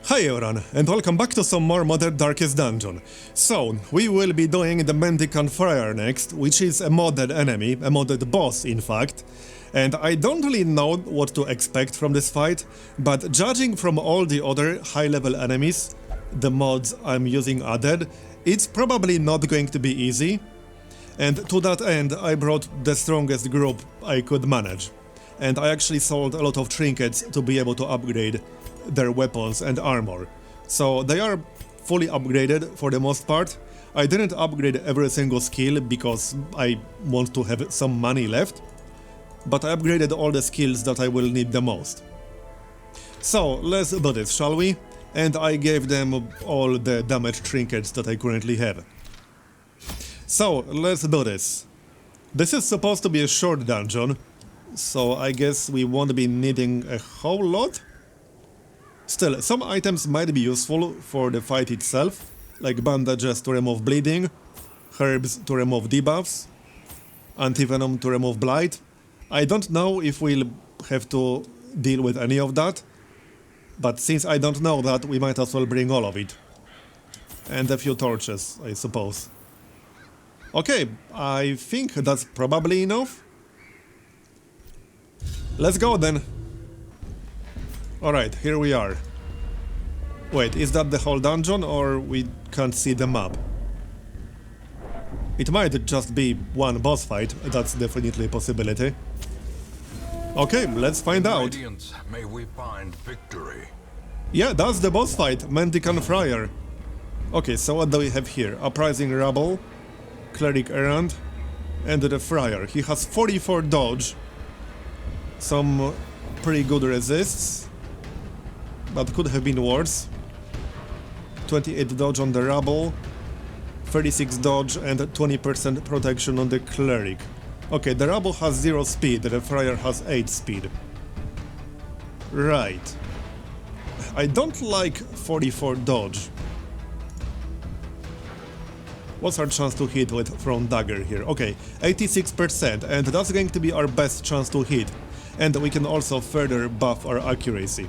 Hi everyone, and welcome back to some more modded Darkest Dungeon. So, we will be doing the Mendicant Friar next, which is a modded enemy, a modded boss in fact. And I don't really know what to expect from this fight, but judging from all the other high-level enemies, the mods I'm using added, it's probably not going to be easy. And to that end, I brought the strongest group I could manage. And I actually sold a lot of trinkets to be able to upgrade their weapons and armor. So they are fully upgraded for the most part. I didn't upgrade every single skill because I want to have some money left, but I upgraded all the skills that I will need the most. So let's do this, shall we? And I gave them all the damage trinkets that I currently have. So let's do this. This is supposed to be a short dungeon, so I guess we won't be needing a whole lot. Still, some items might be useful for the fight itself, like bandages to remove bleeding, herbs to remove debuffs, anti-venom to remove blight. I don't know if we'll have to deal with any of that, but since I don't know that, we might as well bring all of it. And a few torches, I suppose. Okay, I think that's probably enough. Let's go then. Alright, here we are. Wait, is that the whole dungeon, or we can't see the map? It might just be one boss fight, that's definitely a possibility. Okay, let's find out. Radiance, may we find victory. Yeah, that's the boss fight, Mendicant Friar. Okay, so what do we have here? Uprising Rabble, Cleric Errant, and the Friar. He has 44 dodge, some pretty good resists, but could have been worse. 28 dodge on the Rabble, 36 dodge and 20% protection on the Cleric. Okay, the Rabble has 0 speed, the Friar has 8 speed. Right. I don't like 44 dodge. What's our chance to hit with Thrown Dagger here? Okay, 86%, and that's going to be our best chance to hit. And we can also further buff our accuracy.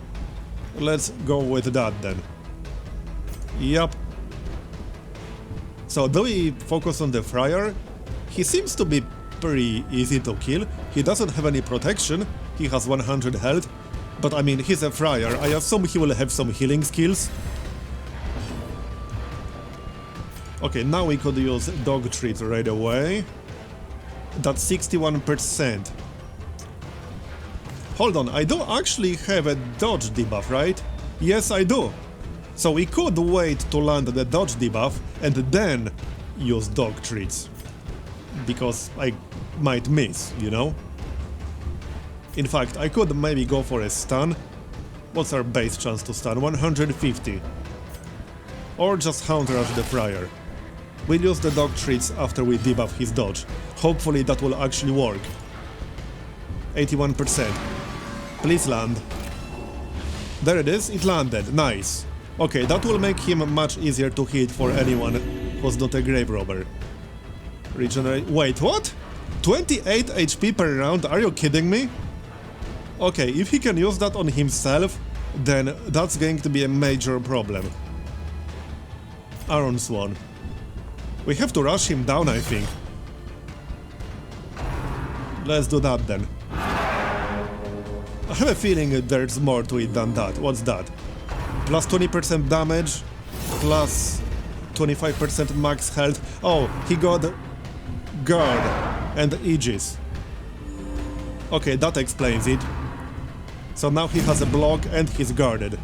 Let's go with that then. Yup. So do we focus on the Friar? He seems to be pretty easy to kill. He doesn't have any protection, he has 100 health. But I mean, he's a Friar, I assume he will have some healing skills. Okay, now we could use Dog Treat right away. That's 61%. Hold on, I do actually have a dodge debuff, right? Yes, I do. So we could wait to land the dodge debuff and then use dog treats. Because I might miss, you know? In fact, I could maybe go for a stun. What's our base chance to stun? 150. Or just Hound Rush the Friar. We'll use the dog treats after we debuff his dodge. Hopefully that will actually work. 81%. Please land. There it is, it landed, nice. Okay, that will make him much easier to hit for anyone who's not a grave robber. Regenerate. Wait, what? 28 HP per round, are you kidding me? Okay, if he can use that on himself, then that's going to be a major problem. Iron Swan. We have to rush him down, I think. Let's do that then. I have a feeling there's more to it than that. What's that? Plus 20% damage, plus 25% max health. Oh, he got Guard and Aegis. Okay, that explains it. So now he has a block and he's guarded.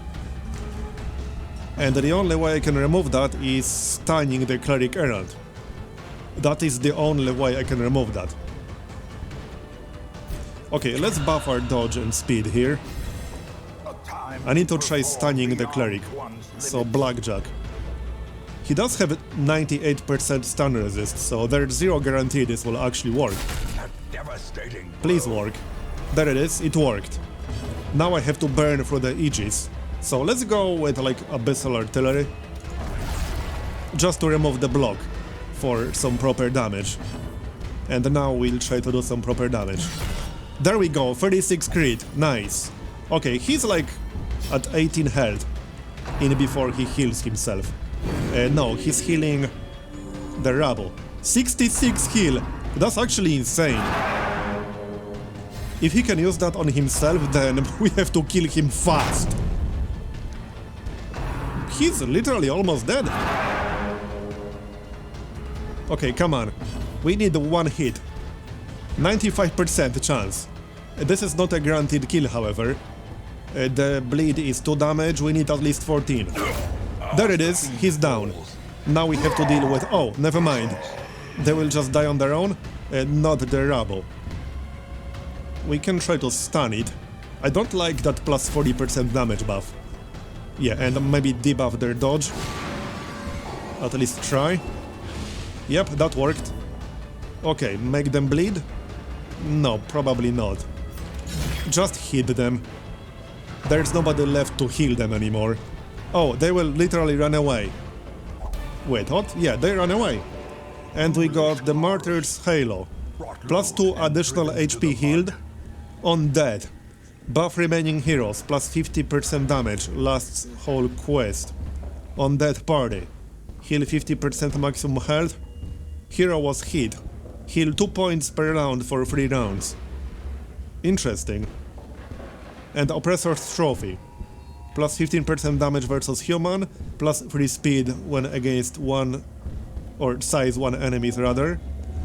And the only way I can remove that is stunning the Cleric Errant. That is the only way I can remove that. Okay, let's buff our dodge and speed here. I need to try stunning the Cleric, so Blackjack. He does have 98% stun resist, so there's zero guarantee this will actually work. Please work. There it is, it worked. Now I have to burn through the Aegis. So let's go with like Abyssal Artillery. Just to remove the block for some proper damage. And now we'll try to do some proper damage. There we go, 36 crit, nice. Okay, he's like at 18 health. in before he heals himself. No, he's healing the rubble. 66 heal! That's actually insane. If he can use that on himself, then we have to kill him fast. He's literally almost dead. Okay, come on. We need one hit. 95% chance. This is not a guaranteed kill, however. The bleed is 2 damage, we need at least 14. There it is, he's down. Now we have to deal with... Oh, never mind. They will just die on their own, not the rubble. We can try to stun it. I don't like that plus 40% damage buff. Yeah, and maybe debuff their dodge. At least try. Yep, that worked. Okay, make them bleed? No, probably not. Just hit them. There's nobody left to heal them anymore. Oh, they will literally run away. Wait, what? Yeah, they ran away. And we got the Martyr's Halo. Plus 2 additional HP healed. On dead. Buff remaining heroes. Plus 50% damage. Lasts whole quest. On dead party. Heal 50% maximum health. Hero was hit. Heal 2 points per round for 3 rounds. Interesting. And Oppressor's Trophy. Plus 15% damage versus human, plus 3 speed when against one or size 1 enemies rather.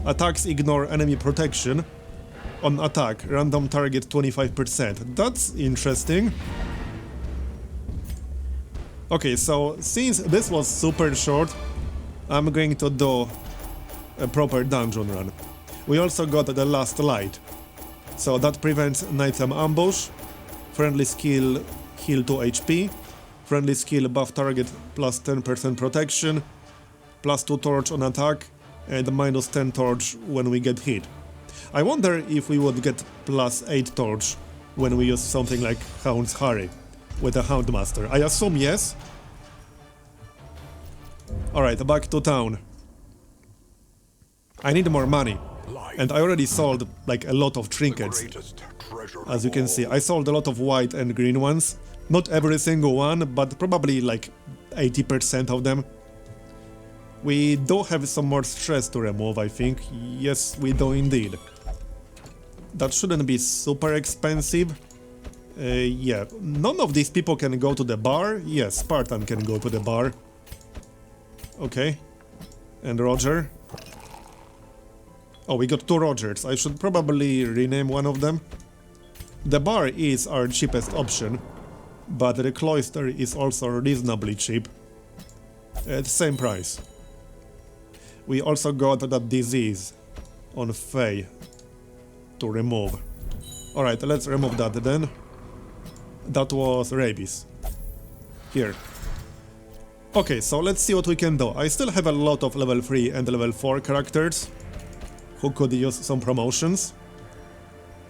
Attacks ignore enemy protection. On attack, random target 25%. That's interesting. Okay, so since this was super short, I'm going to do a proper dungeon run. We also got the last light. So that prevents nighttime ambush. Friendly skill heal 2 HP. Friendly skill buff target plus 10% protection. Plus 2 torch on attack. And minus 10 torch when we get hit. I wonder if we would get plus 8 torch when we use something like Hound's Harry with a Houndmaster. I assume yes. Alright, back to town. I need more money. And I already sold like a lot of trinkets. As you can see, I sold a lot of white and green ones. Not every single one, but probably like 80% of them. We do have some more stress to remove, I think. Yes, we do indeed. That shouldn't be super expensive. Yeah, none of these people can go to the bar. Yes, Spartan can go to the bar. Okay. And Roger. Oh, we got 2 Rogers. I should probably rename one of them. The bar is our cheapest option, but the cloister is also reasonably cheap. At the same price. We also got that disease on Faye to remove. Alright, let's remove that then. That was rabies. Here. Okay, so let's see what we can do. I still have a lot of level 3 and level 4 characters who could use some promotions.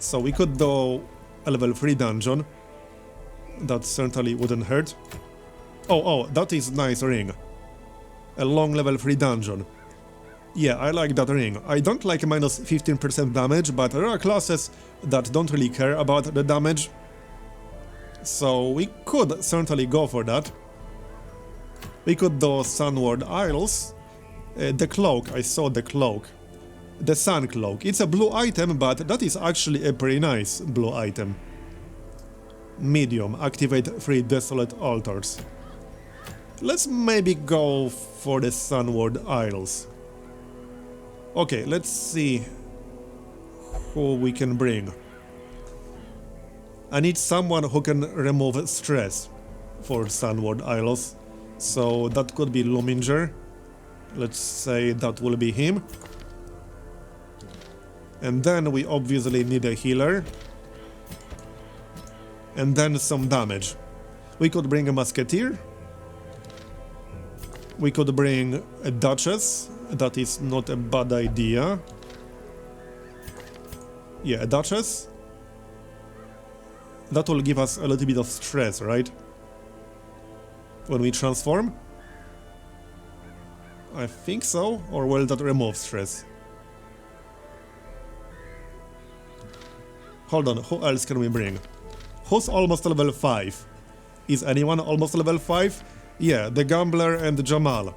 So we could do a level 3 dungeon. That certainly wouldn't hurt. Oh, that is nice ring. A long level 3 dungeon. Yeah, I like that ring. I don't like minus 15% damage, but there are classes that don't really care about the damage. So we could certainly go for that. We could do Sunward Isles. The cloak, I saw the cloak. The sun cloak. It's a blue item, but that is actually a pretty nice blue item. Medium. Activate 3 desolate altars. Let's maybe go for the Sunward Isles. Okay, let's see who we can bring. I need someone who can remove stress for Sunward Isles. So that could be Luminger. Let's say that will be him. And then we obviously need a healer. And then some damage. We could bring a musketeer. We could bring a duchess. That is not a bad idea. Yeah, a duchess. That will give us a little bit of stress, right? When we transform? I think so. Or will that remove stress? Hold on, who else can we bring? Who's almost level 5? Is anyone almost level 5? Yeah, the Gambler and the Jamal.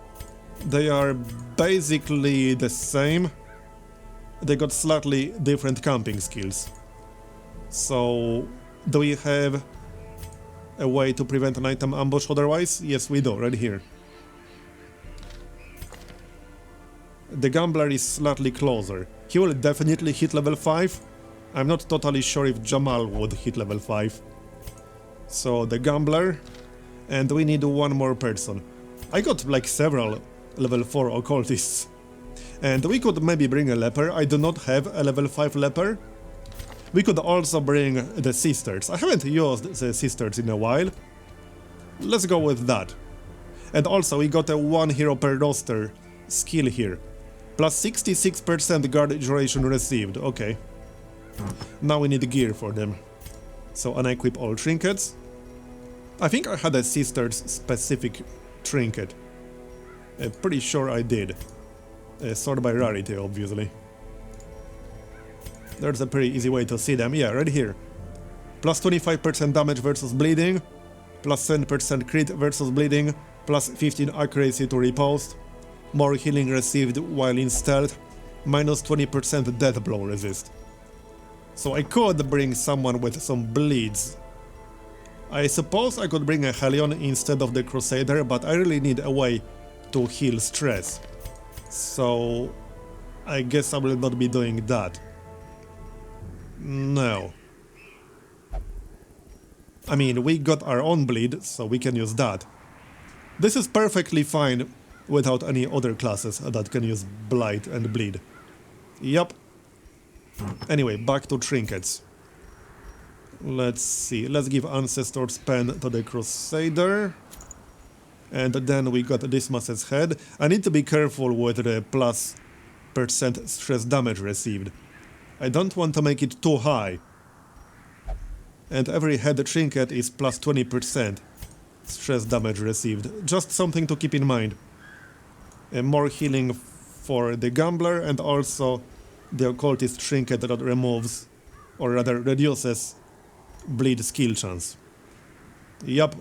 They are basically the same. They got slightly different camping skills. So, do we have a way to prevent an item ambush otherwise? Yes, we do, right here. The Gambler is slightly closer. He will definitely hit level 5. I'm not totally sure if Jamal would hit level 5. So, the Gambler. And we need one more person. I got like several level 4 occultists. And we could maybe bring a leper. I do not have a level 5 leper. We could also bring the sisters. I haven't used the sisters in a while. Let's go with that. And also we got a 1 hero per roster skill here. Plus 66% guard duration received. Okay. Now we need gear for them. So unequip all trinkets. I think I had a sisters specific trinket. Pretty sure I did. Sort by rarity, obviously. There's a pretty easy way to see them. Yeah, right here. Plus 25% damage versus bleeding. Plus 10% crit versus bleeding. Plus 15 accuracy to riposte. More healing received while in stealth. Minus 20% death blow resist. So I could bring someone with some bleeds. I suppose I could bring a Hellion instead of the Crusader, but I really need a way to heal stress. So I guess I will not be doing that. No. I mean, we got our own bleed, so we can use that. This is perfectly fine without any other classes that can use Blight and Bleed. Yup. Anyway, back to trinkets. Let's see, let's give Ancestor's Pen to the Crusader. And then we got Dismas's Head. I need to be careful with the plus % stress damage received. I don't want to make it too high. And every head trinket is plus 20% stress damage received. Just something to keep in mind. More healing for the Gambler and also the Occultist trinket that removes, or rather reduces, bleed skill chance. Yup,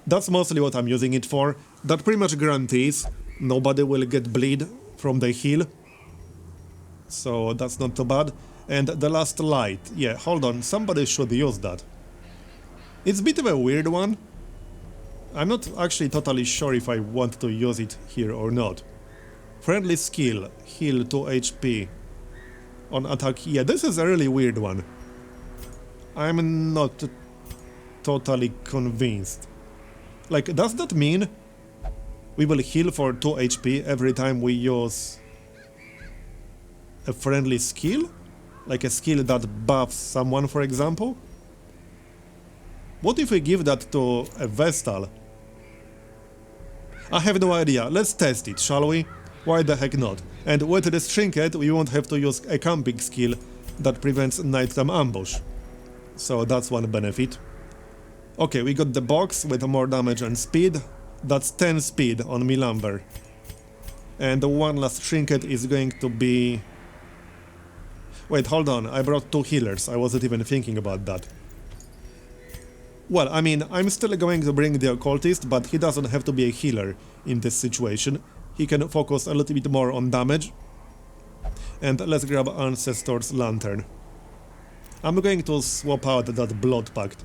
that's mostly what I'm using it for. That pretty much guarantees nobody will get bleed from the heal. So that's not too bad. And the last light. Yeah, hold on, somebody should use that. It's a bit of a weird one. I'm not actually totally sure if I want to use it here or not. Friendly skill, heal 2 HP. On attack, yeah, this is a really weird one. I'm not totally convinced. Like, does that mean we will heal for 2 HP every time we use a friendly skill? Like a skill that buffs someone, for example? What if we give that to a Vestal? I have no idea. Let's test it, shall we? Why the heck not? And with this trinket, we won't have to use a camping skill that prevents nighttime ambush. So that's one benefit. Okay, we got the box with more damage and speed. That's 10 speed on Milamber. And the one last trinket is going to be... Wait, hold on, I brought 2 healers. I wasn't even thinking about that. Well, I mean, I'm still going to bring the Occultist, but he doesn't have to be a healer in this situation. He can focus a little bit more on damage. And let's grab Ancestor's Lantern. I'm going to swap out that Blood Pact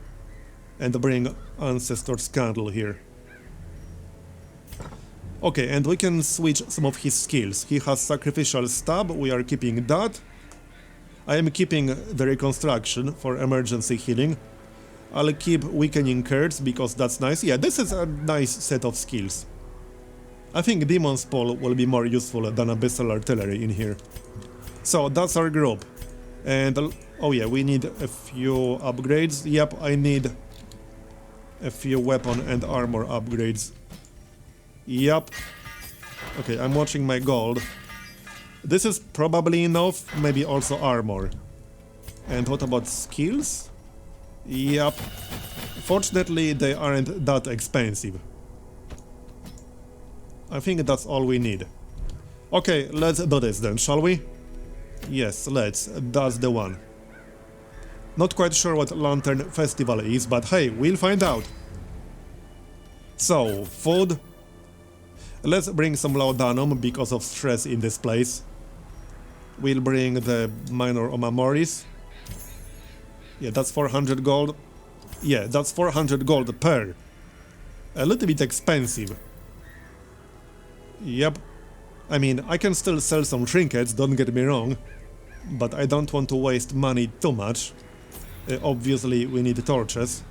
and bring Ancestor's Candle here. Okay, and we can switch some of his skills. He has Sacrificial Stab, we are keeping that. I am keeping the Reconstruction for emergency healing. I'll keep Weakening Curse because that's nice. Yeah, this is a nice set of skills. I think Demon's Paw will be more useful than Abyssal Artillery in here. So that's our group. And oh yeah, we need a few upgrades. Yep, I need a few weapon and armor upgrades. Yep. Okay, I'm watching my gold. This is probably enough, maybe also armor. And what about skills? Yep. Fortunately, they aren't that expensive. I think that's all we need. Okay, let's do this then, shall we? Yes, let's. That's the one. Not quite sure what Lantern Festival is, but hey, we'll find out. So, food. Let's bring some laudanum because of stress in this place. We'll bring the minor omamoris. Yeah, that's 400 gold. Yeah, that's 400 gold per. A little bit expensive. Yep. I mean, I can still sell some trinkets, don't get me wrong. But I don't want to waste money too much. Obviously, we need torches.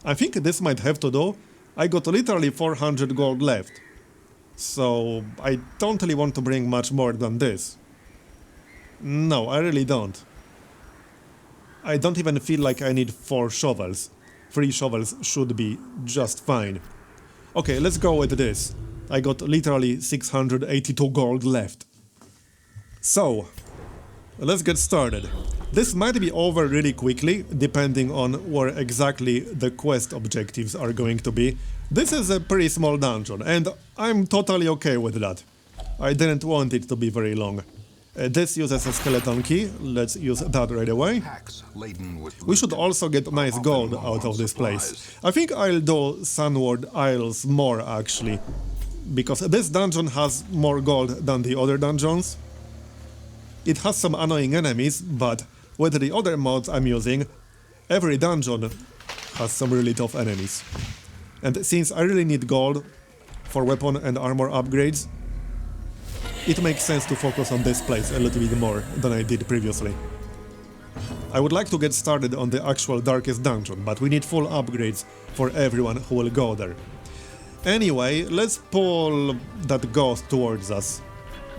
I think this might have to do. I got literally 400 gold left. So, I don't really want to bring much more than this. No, I really don't. I don't even feel like I need 4 shovels. 3 shovels should be just fine. Okay, let's go with this. I got literally 682 gold left. So, let's get started. This might be over really quickly, depending on where exactly the quest objectives are going to be. This is a pretty small dungeon, and I'm totally okay with that. I didn't want it to be very long. This uses a skeleton key, let's use that right away. We should also get nice gold out of this place. I think I'll do Sunward Isles more, actually. Because this dungeon has more gold than the other dungeons. It has some annoying enemies, but with the other mods I'm using, every dungeon has some really tough enemies. And since I really need gold for weapon and armor upgrades, it makes sense to focus on this place a little bit more than I did previously. I would like to get started on the actual darkest dungeon, but we need full upgrades for everyone who will go there. Anyway, let's pull that ghost towards us,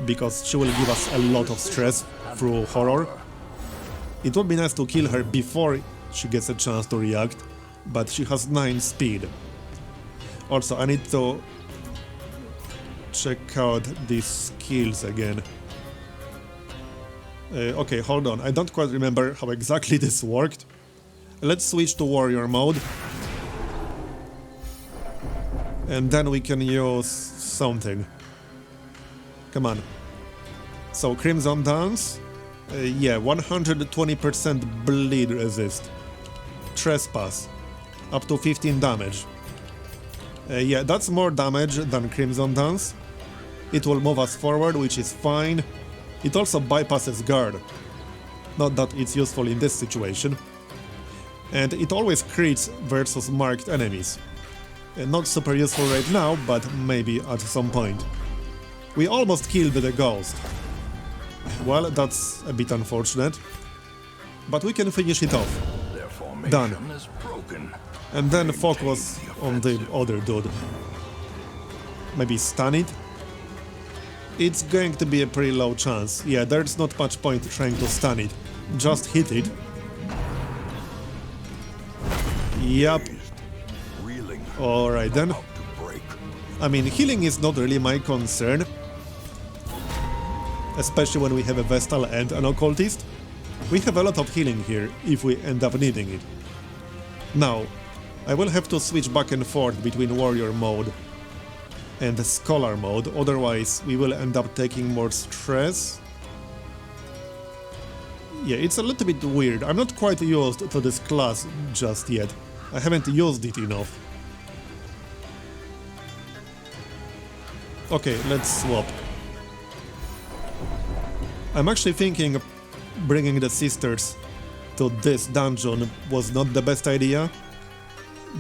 because she will give us a lot of stress through horror. It would be nice to kill her before she gets a chance to react, but she has 9 speed. Also, I need to check out these skills again. Okay, hold on, I don't quite remember how exactly this worked. Let's switch to warrior mode. And then we can use something. Come on. So, Crimson Dance. Yeah, 120% bleed resist. Trespass. Up to 15 damage. Yeah, that's more damage than Crimson Dance. It will move us forward, which is fine. It also bypasses guard. Not that it's useful in this situation. And it always crits versus marked enemies. Not super useful right now, but maybe at some point. We almost killed the ghost. Well, that's a bit unfortunate. But we can finish it off. Done. And then focus on the other dude. Maybe stun it? It's going to be a pretty low chance. Yeah, there's not much point trying to stun it. Just hit it. Yup. Alright then. I mean, healing is not really my concern. Especially when we have a Vestal and an Occultist. We have a lot of healing here, if we end up needing it. Now, I will have to switch back and forth between Warrior mode and Scholar mode, otherwise we will end up taking more stress. Yeah, it's a little bit weird. I'm not quite used to this class just yet. I haven't used it enough. Okay, let's swap. I'm actually thinking bringing the sisters to this dungeon was not the best idea,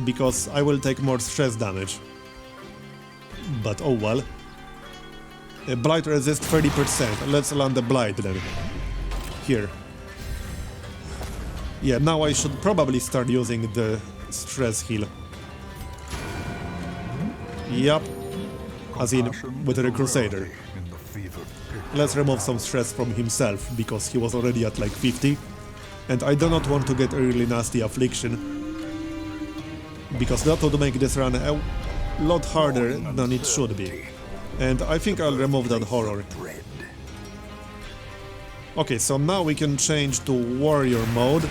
because I will take more stress damage. But oh well. Blight resist 30%. Let's land the Blight then. Here. Yeah, now I should probably start using the stress heal. Yup. As in, with the Crusader. Let's remove some stress from himself, because he was already at like 50. And I do not want to get a really nasty affliction, because that would make this run a lot harder than it should be. And I think I'll remove that horror. Okay, so now we can change to warrior mode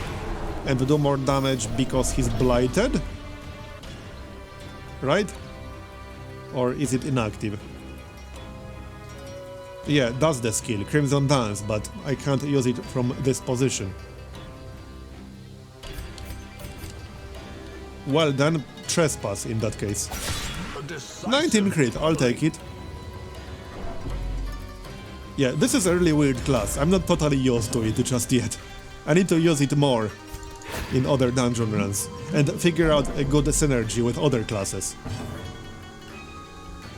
and do more damage because he's blighted? Right? Or is it inactive? Yeah, that's the skill, Crimson Dance, but I can't use it from this position. Well then, trespass in that case. A decisive 19 crit, I'll take it. Yeah, this is a really weird class. I'm not totally used to it just yet. I need to use it more in other dungeon runs and figure out a good synergy with other classes.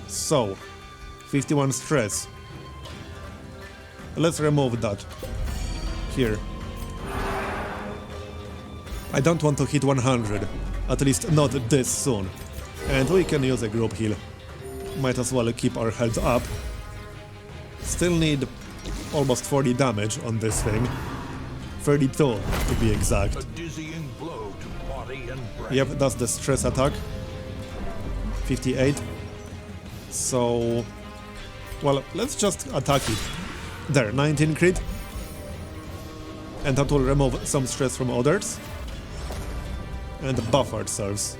So, 51 stress. Let's remove that. Here. I don't want to hit 100, at least not this soon. And we can use a group heal. Might as well keep our health up. Still need almost 40 damage on this thing. 32 to be exact. A dizzying blow to body and brain. Yep, that's the stress attack. 58. So, well, let's just attack it. There, 19 crit. And that will remove some stress from others. And buff ourselves.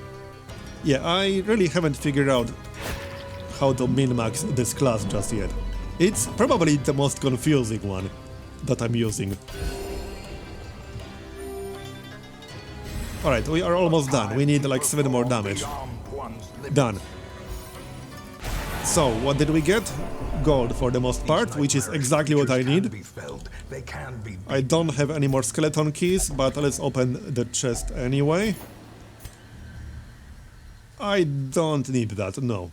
Yeah, I really haven't figured out how to min-max this class just yet. It's probably the most confusing one that I'm using. Alright, we are almost done. We need like 7 more damage. Done. So, what did we get? Gold for the most part, which is exactly what I need. I don't have any more skeleton keys, but let's open the chest anyway. I don't need that, no.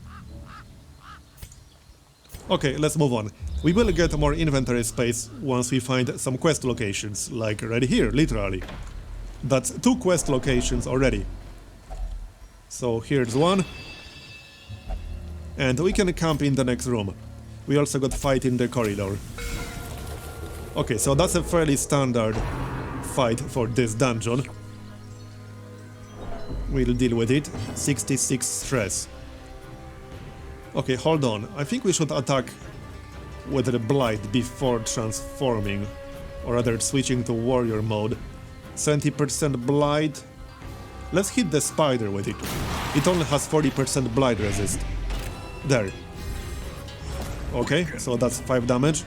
Okay, let's move on. We will get more inventory space once we find some quest locations, like right here, literally. That's 2 quest locations already. So here's one. And we can camp in the next room. We also got fight in the corridor. Okay, so that's a fairly standard fight for this dungeon. We'll deal with it. 66 stress. Okay, hold on. I think we should attack with the Blight before transforming. Or rather, switching to warrior mode. 70% Blight. Let's hit the spider with it. It only has 40% Blight resist. There. Okay, so that's 5 damage.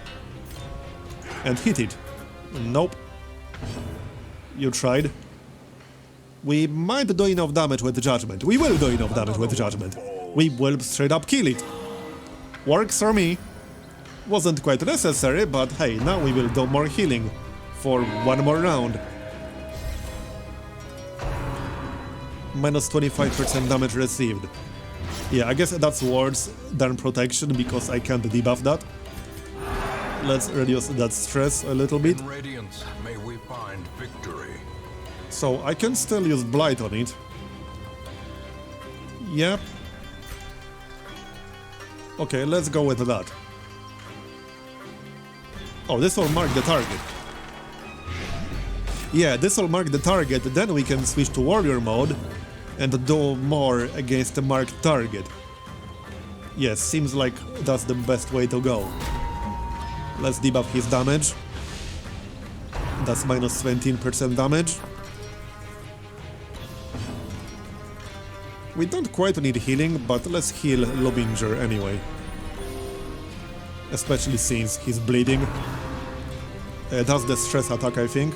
And hit it. Nope. You tried. We might do enough damage with Judgment. We will do enough damage with Judgment. We will straight up kill it. Works for me. Wasn't quite necessary, but hey, now we will do more healing for one more round. Minus 25% damage received. Yeah, I guess that's worse than protection because I can't debuff that. Let's reduce that stress a little bit. In Radiance, may we find victory. So I can still use Blight on it. Yep. Okay, let's go with that. Oh, this will mark the target. Yeah, this will mark the target, then we can switch to warrior mode and do more against the marked target. Yes, seems like that's the best way to go. Let's debuff his damage. That's minus 17% damage. We don't quite need healing, but let's heal Lobinger anyway. Especially since he's bleeding. That's the stress attack, I think.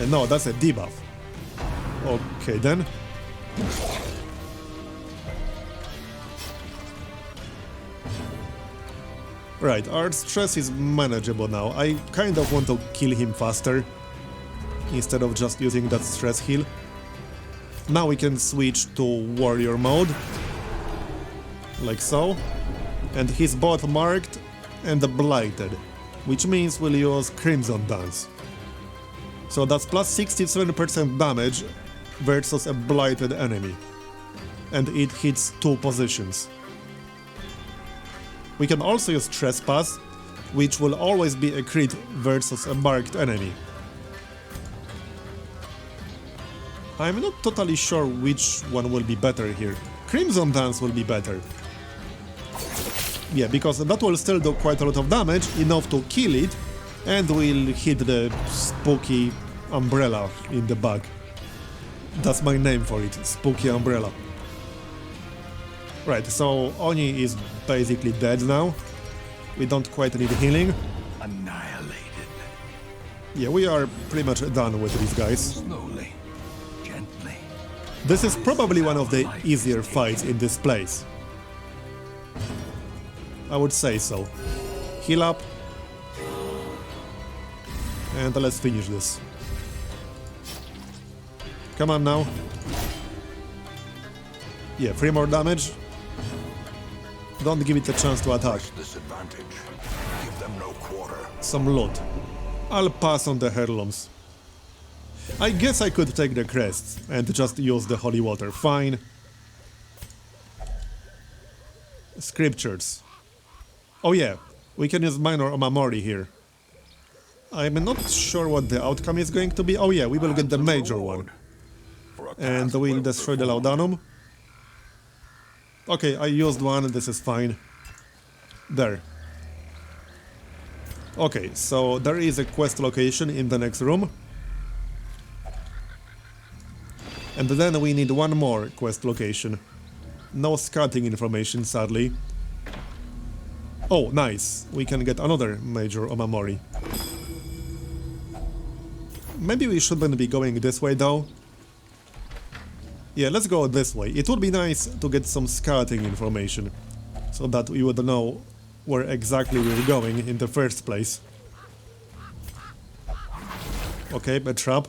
No, that's a debuff. Okay, then. Right, our stress is manageable now. I kind of want to kill him faster, instead of just using that stress heal. Now we can switch to warrior mode, like so. And he's both marked and blighted, which means we'll use Crimson Dance. So that's plus 67% damage versus a blighted enemy. And it hits 2 positions. We can also use Trespass, which will always be a crit versus a marked enemy. I'm not totally sure which one will be better here. Crimson Dance will be better. Yeah, because that will still do quite a lot of damage, enough to kill it, and we'll hit the spooky umbrella in the back. That's my name for it, Spooky Umbrella. Right, so Oni is basically dead now. We don't quite need healing. Annihilated. Yeah, we are pretty much done with these guys. Slowly, gently. This is probably one of the easier fights in this place. I would say so. Heal up. And let's finish this. Come on now. Yeah, 3 more damage. Don't give it a chance to attack. Disadvantage. Give them no quarter. Some loot. I'll pass on the heirlooms. I guess I could take the crests and just use the holy water. Fine. Scriptures. Oh yeah, we can use minor Omamori here. I'm not sure what the outcome is going to be. Oh yeah, we will get the major one. And we'll destroy the Laudanum. Okay, I used one, this is fine. There. Okay, so there is a quest location in the next room. And then we need one more quest location. No scouting information, sadly. Oh, nice. We can get another major Omamori. Maybe we shouldn't be going this way, though. Yeah, let's go this way. It would be nice to get some scouting information, so that we would know where exactly we're going in the first place. Okay, a trap.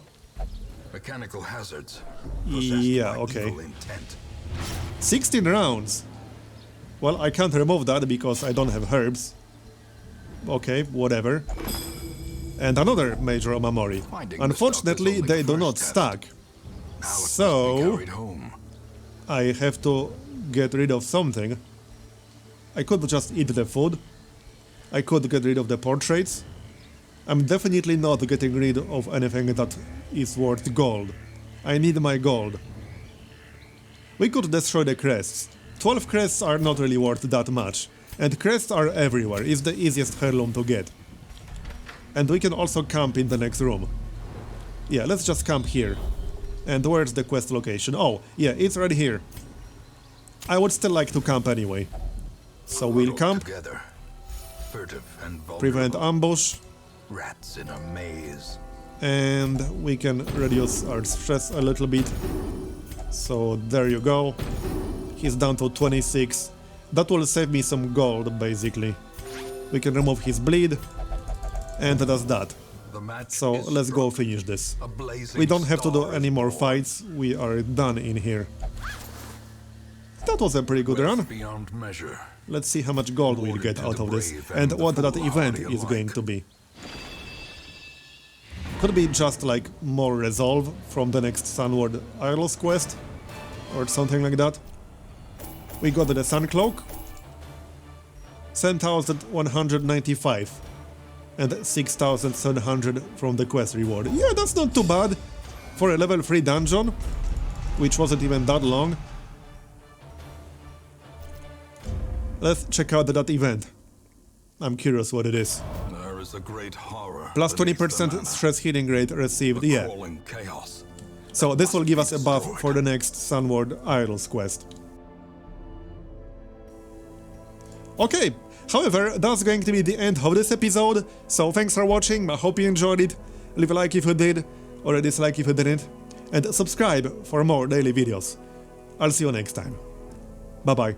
Mechanical hazards. Yeah, okay. 16 rounds! Well, I can't remove that because I don't have herbs. Okay, whatever. And another major Omamori. Unfortunately, they do not stack. So I have to get rid of something. I could just eat the food. I could get rid of the portraits. I'm definitely not getting rid of anything that is worth gold. I need my gold. We could destroy the crests. 12 crests are not really worth that much. And crests are everywhere. It's the easiest heirloom to get. And we can also camp in the next room. Yeah, let's just camp here. And where's the quest location? Oh, yeah, it's right here. I would still like to camp anyway. So we'll camp. Together. Furtive and Prevent ambush. Rats in a maze. And we can reduce our stress a little bit. So there you go. He's down to 26. That will save me some gold, basically. We can remove his bleed. And that's that. So let's go finish this. We don't have to do any more fights. We are done in here. That was a pretty good run. Let's see how much gold we'll get out of this. And what that event is going to be. Could be just like more resolve from the next Sunward Isles quest. Or something like that. We got the Sun Cloak. 10,195. And 6,700 from the quest reward. Yeah, that's not too bad for a level 3 dungeon, which wasn't even that long. Let's check out that event. I'm curious what it is. There is a great horror. Plus 20% stress healing rate received, yeah. So this will give us a buff for the next Sunward Isles quest. Okay. However, that's going to be the end of this episode, so thanks for watching, I hope you enjoyed it, leave a like if you did, or a dislike if you didn't, and subscribe for more daily videos. I'll see you next time. Bye bye.